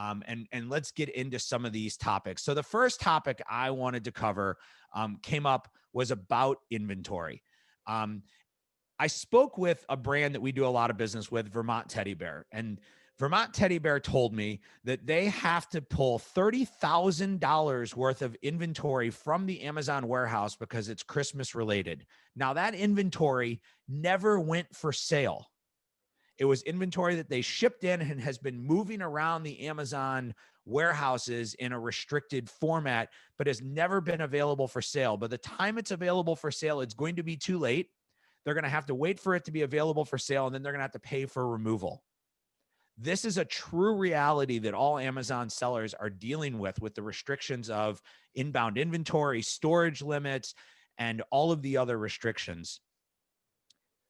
And let's get into some of these topics. So the first topic I wanted to cover came up was about inventory. I spoke with a brand that we do a lot of business with, Vermont Teddy Bear, and Vermont Teddy Bear told me that they have to pull $30,000 worth of inventory from the Amazon warehouse because it's Christmas related. Now that inventory never went for sale. It was inventory that they shipped in and has been moving around the Amazon warehouses in a restricted format, but has never been available for sale. By the time it's available for sale, it's going to be too late. They're going to have to wait for it to be available for sale, and then they're going to have to pay for removal. This is a true reality that all Amazon sellers are dealing with the restrictions of inbound inventory, storage limits, and all of the other restrictions.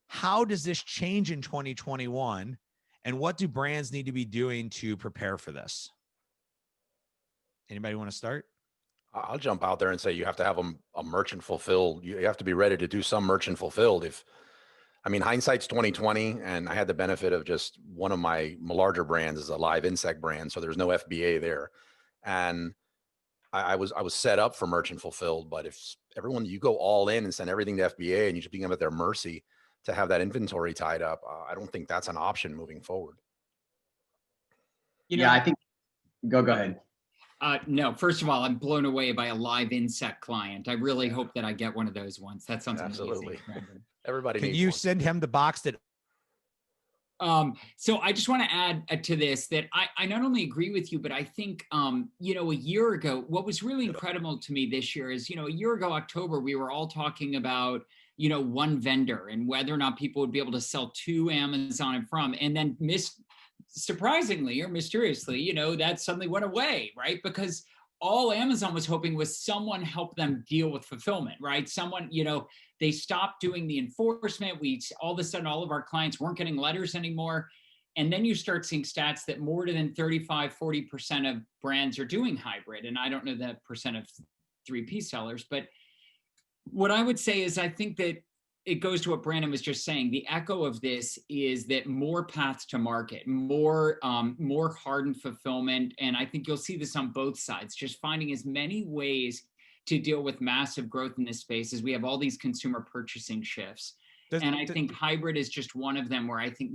How does this change in 2021? And what do brands need to be doing to prepare for this? Anybody want to start? I'll jump out there and say you have to have a merchant fulfilled. You have to be ready to do some merchant fulfilled. Hindsight's 2020, and I had the benefit of just one of my larger brands is a live insect brand, so there's no FBA there, and I was set up for merchant fulfilled. But if you go all in and send everything to FBA, and you should be at their mercy to have that inventory tied up, I don't think that's an option moving forward. I think. Go ahead. No, first of all, I'm blown away by a live insect client. I really hope that I get one of those ones. That sounds absolutely amazing. Everybody can you one. Send him the box that? So I just want to add to this that I not only agree with you, but I think, a year ago, what was really incredible to me this year is, a year ago, October, we were all talking about, one vendor and whether or not people would be able to sell to Amazon and from, and then surprisingly or mysteriously, that suddenly went away, right? Because all Amazon was hoping was someone help them deal with fulfillment, right? Someone, they stopped doing the enforcement. All of a sudden, all of our clients weren't getting letters anymore. And then you start seeing stats that more than 35-40% of brands are doing hybrid. And I don't know the percent of 3P sellers, but what I would say is I think that it goes to what Brandon was just saying. The echo of this is that more paths to market, more hardened fulfillment. And I think you'll see this on both sides, just finding as many ways to deal with massive growth in this space as we have all these consumer purchasing shifts. I think hybrid is just one of them where I think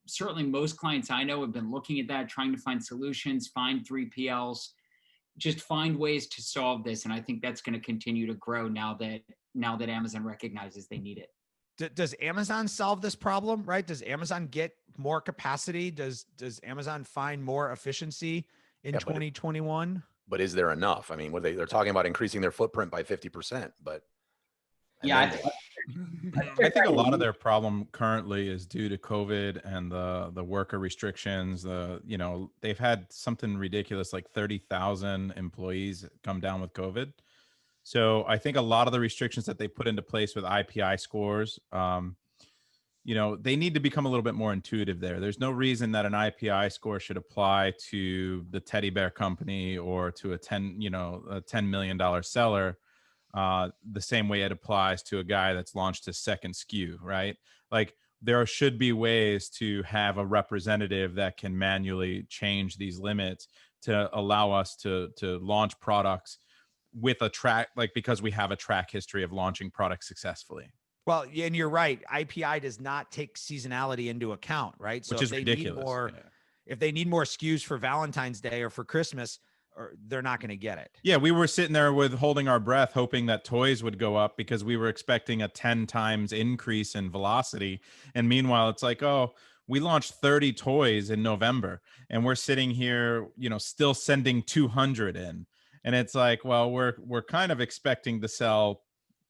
certainly most clients I know have been looking at that, trying to find solutions, find 3PLs, just find ways to solve this. And I think that's going to continue to grow now that Amazon recognizes they need it. Does Amazon solve this problem, right? Does Amazon get more capacity? Does Amazon find more efficiency in 2021? But is there enough? They're talking about increasing their footprint by 50%, but I think a lot of their problem currently is due to COVID and the worker restrictions. They've had something ridiculous like 30,000 employees come down with COVID. So I think a lot of the restrictions that they put into place with IPI scores, they need to become a little bit more intuitive there. There's no reason that an IPI score should apply to the teddy bear company or to a $10 million seller the same way it applies to a guy that's launched his second SKU, right? Like there should be ways to have a representative that can manually change these limits to allow us to launch products with a track, because we have a track history of launching products successfully. Well, and you're right. IPI does not take seasonality into account, right? So which is ridiculous. If they need more SKUs for Valentine's Day or for Christmas, they're not going to get it. Yeah, we were sitting there holding our breath, hoping that toys would go up because we were expecting a 10 times increase in velocity. And meanwhile, it's like, oh, we launched 30 toys in November and we're sitting here, still sending 200 in. And it's like, well, we're kind of expecting to sell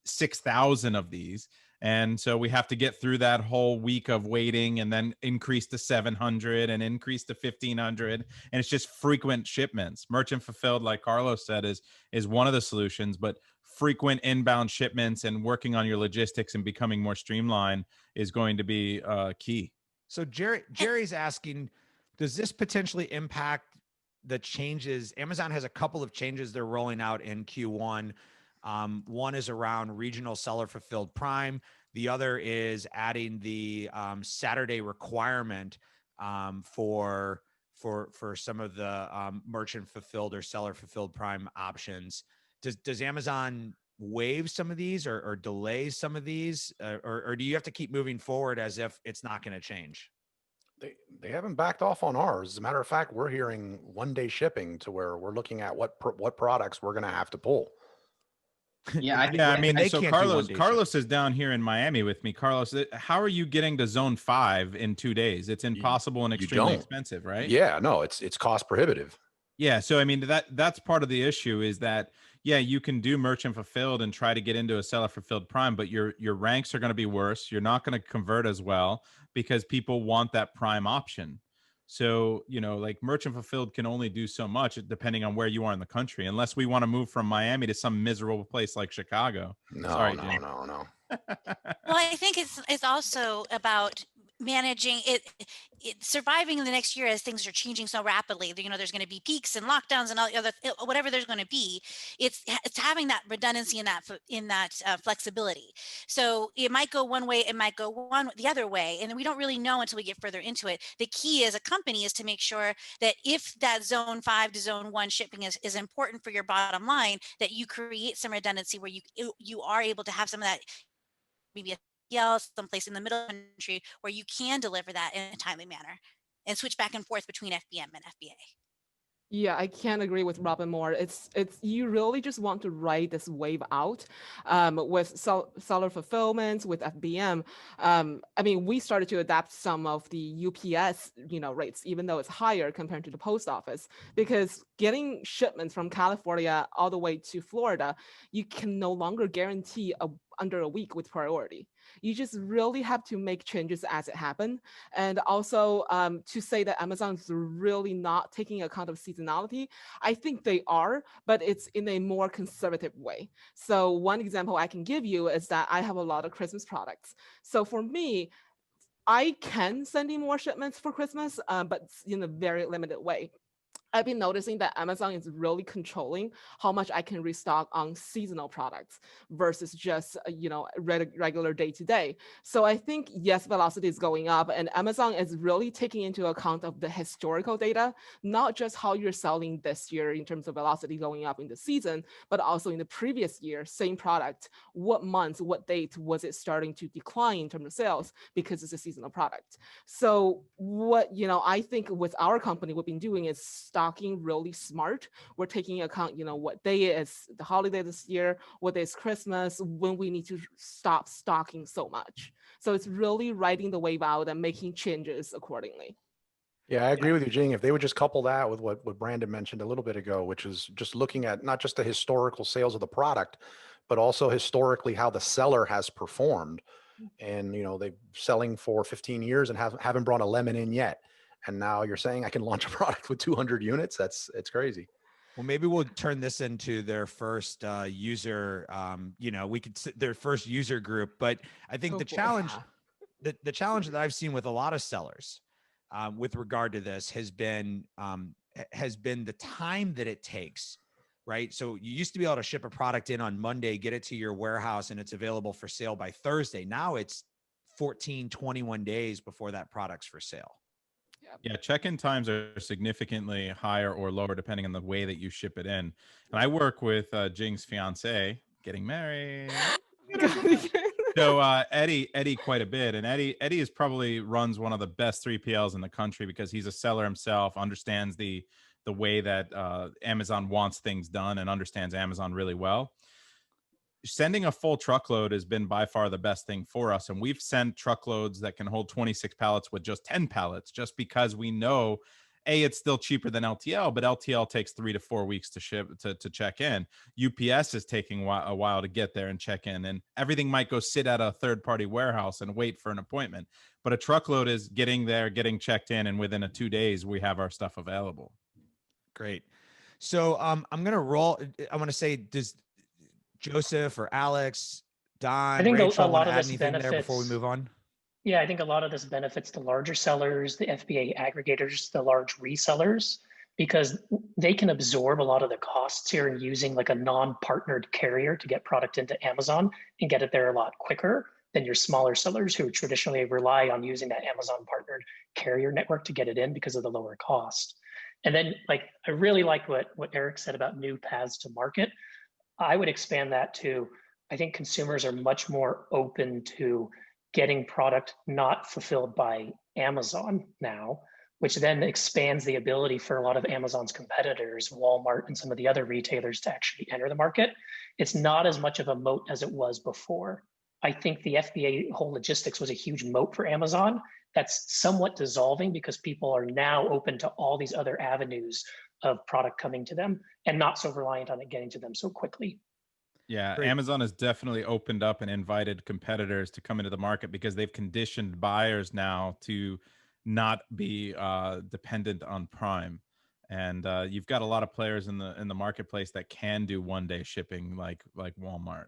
6,000 of these. And so we have to get through that whole week of waiting and then increase to 700 and increase to 1,500. And it's just frequent shipments. Merchant fulfilled, like Carlos said, is one of the solutions, but frequent inbound shipments and working on your logistics and becoming more streamlined is going to be key. So Jerry's asking, does this potentially impact the changes? Amazon has a couple of changes they're rolling out in Q1. One is around regional seller fulfilled Prime. The other is adding the Saturday requirement for for some of the merchant fulfilled or seller fulfilled Prime options. Does Amazon waive some of these or delay some of these, or do you have to keep moving forward as if it's not going to change? They haven't backed off on ours. As a matter of fact, we're hearing 1-day shipping to where we're looking at what products we're going to have to pull. Yeah, I think Yeah, I mean, they so can't do Carlos 1-day Carlos is down here in Miami with me. Carlos, how are you getting to zone 5 in 2 days? It's impossible and You extremely don't. expensive, right? Yeah, no, it's cost prohibitive. Yeah, so I mean that's part of the issue is that yeah, you can do merchant fulfilled and try to get into a seller fulfilled Prime, but your ranks are going to be worse. You're not going to convert as well because people want that Prime option. So, you know, like merchant fulfilled can only do so much depending on where you are in the country, unless we want to move from Miami to some miserable place like Chicago. No, Sorry, no, Jane. no. Well, I think it's also about managing surviving in the next year as things are changing so rapidly. You know, there's going to be peaks and lockdowns and all the other whatever there's going to be. It's having that redundancy in that flexibility. So it might go one way, it might go the other way, and we don't really know until we get further into it. The key as a company is to make sure that if that zone 5 to zone 1 shipping is important for your bottom line, that you create some redundancy where you are able to have some of that, maybe a someplace in the middle of the country where you can deliver that in a timely manner and switch back and forth between FBM and FBA. Yeah, I can't agree with Robin more. It's you really just want to ride this wave out with seller fulfillment, with FBM. I mean, we started to adapt some of the UPS, rates, even though it's higher compared to the post office, because getting shipments from California all the way to Florida, you can no longer guarantee under a week with priority. You just really have to make changes as it happens. And also to say that Amazon is really not taking account of seasonality, I think they are, but it's in a more conservative way. So one example I can give you is that I have a lot of Christmas products. So for me, I can send in more shipments for Christmas, but in a very limited way. I've been noticing that Amazon is really controlling how much I can restock on seasonal products versus just, regular day to day. So I think, yes, velocity is going up, and Amazon is really taking into account of the historical data, not just how you're selling this year in terms of velocity going up in the season, but also in the previous year, same product, what month, what date was it starting to decline in terms of sales because it's a seasonal product. So what, I think with our company, we've been doing is stocking really smart. We're taking account, what day is the holiday this year, what day is Christmas, when we need to stop stocking so much. So it's really riding the wave out and making changes accordingly. Yeah, I agree with you, Jing. If they would just couple that with what Brandon mentioned a little bit ago, which is just looking at not just the historical sales of the product, but also historically how the seller has performed. And, they've selling for 15 years and haven't brought a lemon in yet. And now you're saying I can launch a product with 200 units. It's crazy. Well, maybe we'll turn this into their first user, their first user group. But I think the challenge that I've seen with a lot of sellers with regard to this has been the time that it takes, right? So you used to be able to ship a product in on Monday, get it to your warehouse, and it's available for sale by Thursday. Now it's 14, 21 days before that product's for sale. Yeah, check-in times are significantly higher or lower depending on the way that you ship it in. And I work with Jing's fiance, getting married. So Eddie quite a bit, and Eddie is probably runs one of the best 3PLs in the country because he's a seller himself, understands the way that Amazon wants things done, and understands Amazon really well. Sending a full truckload has been by far the best thing for us. And we've sent truckloads that can hold 26 pallets with just 10 pallets, just because we know, A, it's still cheaper than LTL, but LTL takes 3 to 4 weeks to ship, to check in. UPS is taking a while to get there and check in, and everything might go sit at a third-party warehouse and wait for an appointment. But a truckload is getting there, getting checked in, and within 2 days, we have our stuff available. Great. So I'm going to roll. I want to say, does Joseph or Alex, Don, I think Rachel a lot want to of add this anything benefits, there before we move on? Yeah, I think a lot of this benefits the larger sellers, the FBA aggregators, the large resellers, because they can absorb a lot of the costs here in using like a non-partnered carrier to get product into Amazon and get it there a lot quicker than your smaller sellers who traditionally rely on using that Amazon partnered carrier network to get it in because of the lower cost. And then like, I really like what Eric said about new paths to market. I would expand that to, I think consumers are much more open to getting product not fulfilled by Amazon now, which then expands the ability for a lot of Amazon's competitors, Walmart and some of the other retailers, to actually enter the market. It's not as much of a moat as it was before. I think the FBA whole logistics was a huge moat for Amazon. That's somewhat dissolving because people are now open to all these other avenues of product coming to them and not so reliant on it getting to them so quickly. Yeah, Great. Amazon has definitely opened up and invited competitors to come into the market because they've conditioned buyers now to not be dependent on Prime. And you've got a lot of players in the marketplace that can do 1-day shipping, like Walmart.